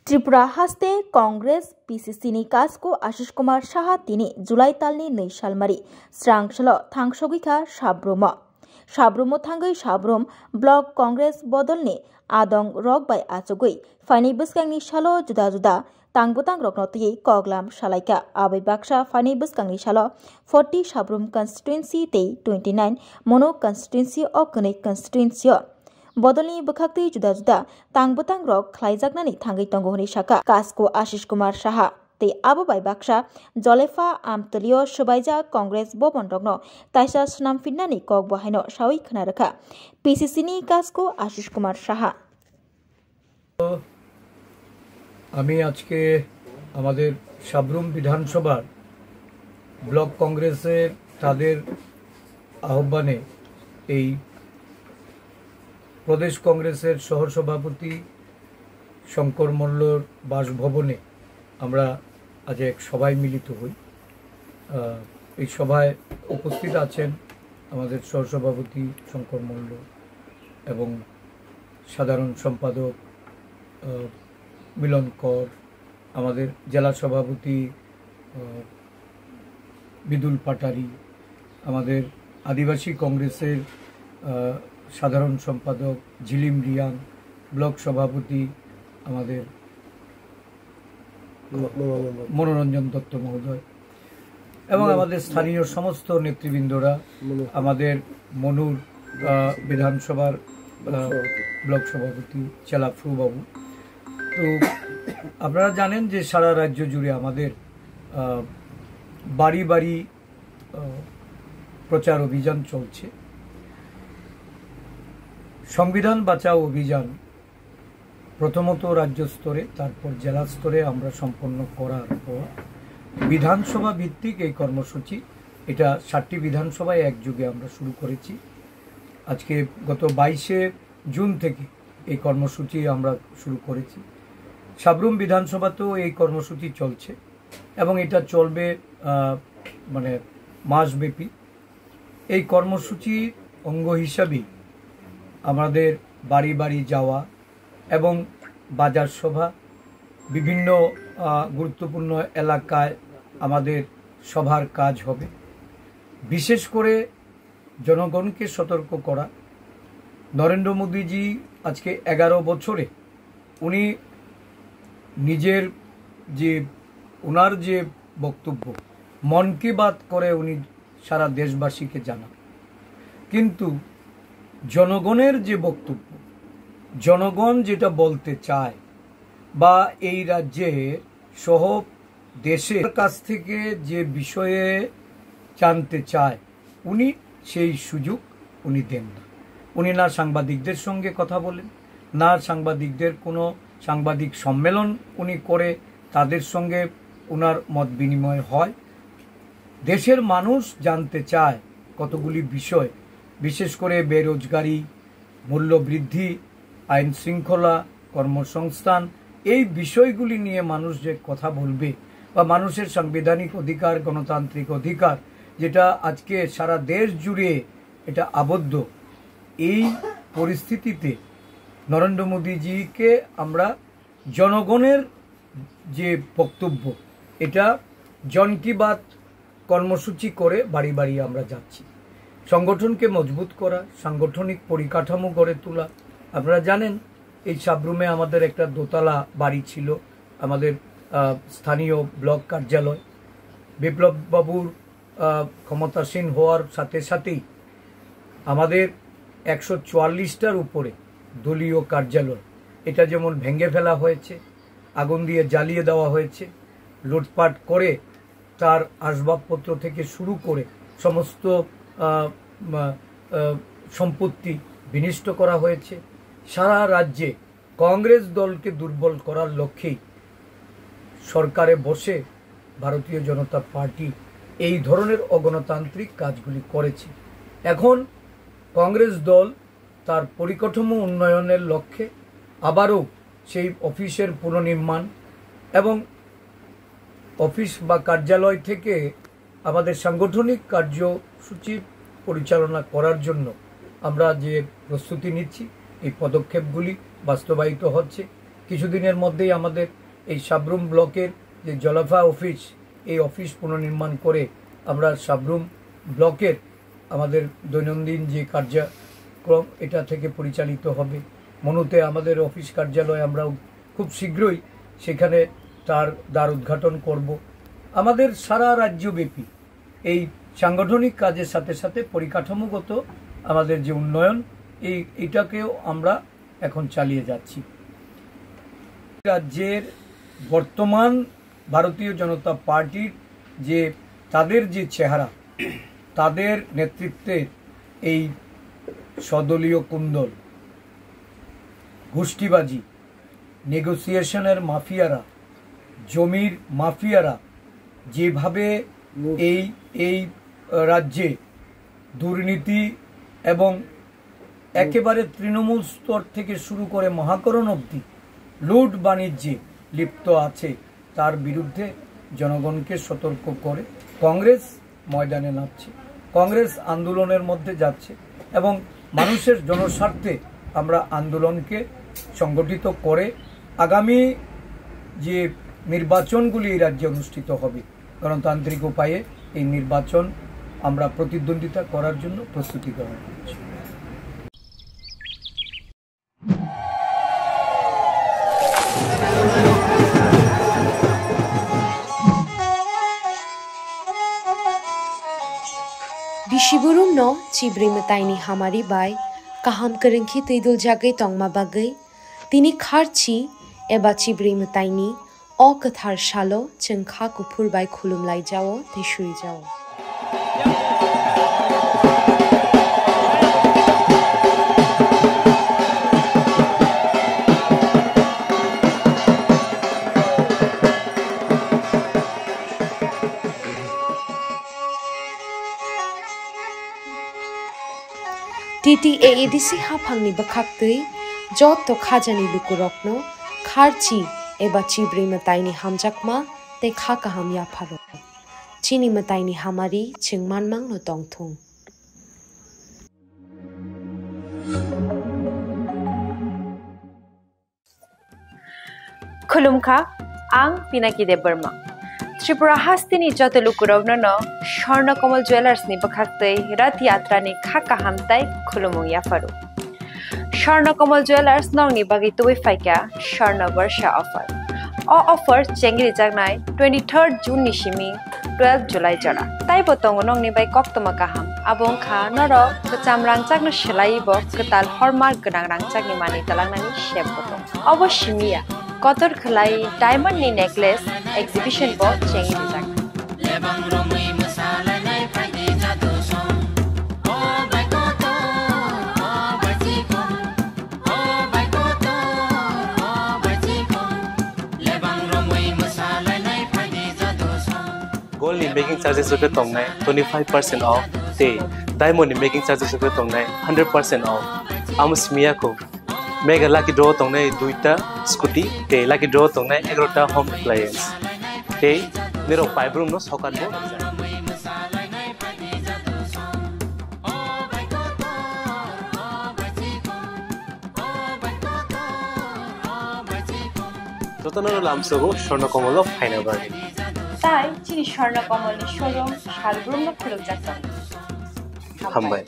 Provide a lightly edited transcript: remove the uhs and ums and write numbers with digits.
Tripura हास्ते Congress PCC काजको Ashish Kumar Shah तिनी जुलाई तालनि 2 सालमारि स्रांसल थांसगिखा साब्रुमो थांगै Sabroom block Congress बदलनि आदं रक bye आचुगै फाइनै बस्कांनि सालो जुदा जुदा तांबुतां रकनतयै कगलाम सालायका आबै बाक्सा फाइनै बस्कांनि सालो 40 साब्रुम कन्स्टिट्युएन्सि तै 29 मनो कन्स्टिट्युएन्सि अ कनै कन्स्टिट्युएन्सि बदलनि बखाक्तै जुदा जुदा तांबुतां रक खलायजागनानै थांगै तंगहनि साका काजको आशिष कुमार शाह तै आबोबाय बाक्सा जलेफा आमतलियो सबायजा कांग्रेस भवन रग्न ताइसा सुनाम फिन्नानि कक बहायनो सावै खोनारखा पीसीसी काजको आशिष कुमार शाह। আমি আজকে আমাদের সাব্রুম বিধানসভার ব্লক কংগ্রেসের তাদের আহ্বানে এই প্রদেশ কংগ্রেসের সহসভাপতি শঙ্কর মল্লর বাসভবনে আমরা আজ এক সভায় মিলিত হই। এই সভায় উপস্থিত আছেন আমাদের সহসভাপতি শঙ্কর মল্ল এবং সাধারণ সম্পাদক মিলন কর, আমাদের জেলা সভাপতি বিদুল পাটারি, আমাদের আদিবাসী কংগ্রেসের সাধারণ সম্পাদক ঝিলিম রিয়াং, ব্লক সভাপতি আমাদের মনোরঞ্জন দত্ত মহোদয় এবং আমাদের স্থানীয় সমস্ত নেতৃবৃন্দরা, আমাদের মনুর বিধানসভার ব্লক সভাপতি চেলাফু বাবু। তো আপনারা জানেন যে সারা রাজ্য জুড়ে আমাদের বাড়ি বাড়ি প্রচার অভিযান চলছে। সংবিধান বাঁচাও অভিযান প্রথমত রাজ্য স্তরে, তারপর জেলা স্তরে আমরা সম্পন্ন করার পর বিধানসভা ভিত্তিক এই কর্মসূচি, এটা 7টি বিধানসভায় একযোগে আমরা শুরু করেছি। আজকে গত 22শে জুন থেকে এই কর্মসূচি আমরা শুরু করেছি। সাব্রুম বিধানসভাতেও এই কর্মসূচি চলছে এবং এটা চলবে মানে মাসব্যাপী। এই কর্মসূচির অঙ্গ হিসাবেই আমাদের বাড়ি বাড়ি যাওয়া এবং বাজার সভা, বিভিন্ন গুরুত্বপূর্ণ এলাকায় আমাদের সভার কাজ হবে। বিশেষ করে জনগণকে সতর্ক করা। নরেন্দ্র মোদীজি আজকে 11 বছরে উনি নিজের যে ওনার যে বক্তব্য মন কি বাত করে উনি সারা দেশবাসীকে জানান, কিন্তু জনগণের যে বক্তব্য, জনগণ যেটা বলতে চায় বা এই রাজ্যে সহ দেশের কাছ থেকে যে বিষয়ে জানতে চায় উনি সেই সুযোগ উনি দেন না। উনি না সাংবাদিকদের সঙ্গে কথা বলেন, না সাংবাদিকদের কোনো সাংবাদিক সম্মেলন উনি করে তাদের সঙ্গে ওনার মত বিনিময় হয়। দেশের মানুষ জানতে চায় কতগুলি বিষয়, বিশেষ করে বেরোজগারি, মূল্যবৃদ্ধি, আইন শৃঙ্খলা, কর্মসংস্থান, এই বিষয়গুলি নিয়ে মানুষ যে কথা বলবে বা মানুষের সাংবিধানিক অধিকার, গণতান্ত্রিক অধিকার যেটা আজকে সারা দেশ জুড়ে এটা আবদ্ধ, এই পরিস্থিতিতে নরেন্দ্র মোদীজিকে আমরা জনগণের যে বক্তব্য এটা জন কি বাত কর্মসূচি করে বাড়ি বাড়ি আমরা যাচ্ছি। সংগঠনকে মজবুত করা, সাংগঠনিক পরিকাঠামো গড়ে তোলা। আপনারা জানেন এই সাব্রুমে আমাদের একটা দোতলা বাড়ি ছিল, আমাদের স্থানীয় ব্লক কার্যালয়। বিপ্লব বাবুর ক্ষমতাসীন হওয়ার সাথে সাথেই আমাদের 144টার উপরে দলীয় কার্যালয় এটা যেমন ভেঙে ফেলা হয়েছে, আগুন দিয়ে জ্বালিয়ে দেওয়া হয়েছে, লুটপাট করে তার আসবাবপত্র থেকে শুরু করে সমস্ত সম্পত্তি বিনষ্ট করা হয়েছে। সারা রাজ্যে কংগ্রেস দলকে দুর্বল করার লক্ষ্যেই সরকারে বসে ভারতীয় জনতা পার্টি এই ধরনের অগণতান্ত্রিক কাজগুলি করেছে। এখন কংগ্রেস দল তার পরিকাঠামো উন্নয়নের লক্ষ্যে আবারও সেই অফিসের পুনর্নির্মাণ এবং অফিস বা কার্যালয় থেকে আমাদের সাংগঠনিক কার্যসূচি পরিচালনা করার জন্য আমরা যে প্রস্তুতি নিচ্ছি, এই পদক্ষেপগুলি বাস্তবায়িত হচ্ছে। কিছুদিনের মধ্যেই আমাদের এই সাব্রুম ব্লকের যে জলাফা অফিস, এই অফিস পুনর্নির্মাণ করে আমরা সাব্রুম ব্লকের আমাদের দৈনন্দিন যে কার্যক্রম এটা থেকে পরিচালিত হবে। মনুতে আমাদের অফিস কার্যালয় আমরা খুব শীঘ্রই সেখানে তার দ্বার উদ্ঘাটন করব। আমাদের সারা রাজ্যব্যাপী এই সাংগঠনিক কাজের সাথে সাথে পরিকাঠামোগত আমাদের যে উন্নয়ন এটাকেও আমরা এখন চালিয়ে যাচ্ছি। রাজ্যের বর্তমান ভারতীয় জনতা পার্টির যে তাদের যে চেহারা, তাদের নেতৃত্বে এই সদলীয় কুন্দল, গোষ্ঠীবাজি, নেগোসিয়েশনের মাফিয়ারা, জমির মাফিয়ারা যেভাবে এই রাজ্যে দুর্নীতি এবং একেবারে তৃণমূল স্তর থেকে শুরু করে মহাকরণ অবধি লুট বাণিজ্যে লিপ্ত আছে, তার বিরুদ্ধে জনগণকে সতর্ক করে কংগ্রেস ময়দানে নামছে, কংগ্রেস আন্দোলনের মধ্যে যাচ্ছে এবং মানুষের জনস্বার্থে আমরা আন্দোলনকে সংগঠিত করে আগামী যে নির্বাচনগুলি এই রাজ্যে অনুষ্ঠিত হবে গণতান্ত্রিক উপায়ে এই নির্বাচন আমরা প্রতিদ্বন্দ্বিতা করার জন্য প্রস্তুতি গ্রহণ করছি। Bishiburum no chibri mataini hamari bai kaham kerengki tidul jagai tongma bagai tini kharchi eba chibri mataini o kathar shalo chengkha kupur bai khulum lai jao tishui jao TTAADC hapangni bakhaktui jotto khajani lukurokno kharchi eba chibri mataini hamjakma te khakaham yapharo chini mataini hamari chingmanmang no tongthung Khulumkha ang Pinaki de Burma Tripura Hastini joto lukurokno no Swarna Kamal Jewelers ni bakhaktui rath yatra ni khakahamtai khulumung yafaru Swarna Kamal Jewelers nong ni bagi tuwi faika Swarna Barsha offer o offer chengri jagnai 23rd June ni shimi 12 July jara tai botong nong ni bai koktoma kaham abong kha noro kacham rangchak no selai bo ketal hallmark ganang rangchak ni mani talangnani shep botong obo shimiya kotor khlai diamond ni necklace exhibition bo chengri jagnai lebang romui masala nai phai jadu song o bai koto o bai chiko o bai koto o bai chiko lebang romui masala nai phai jadu song gold ni making charges ke tongnai 25% off te diamond ni making charges ke tongnai 100% off amusmiya ko mega lucky draw tongnai duita scooty te lucky draw tongnai 11ta home appliance te niro paibrum no sokan bo jotano lamsogo Swarna Kamal of Hainabar tai chini Swarna Kamal ni showroom Shalbrum no khuluk jakta hambai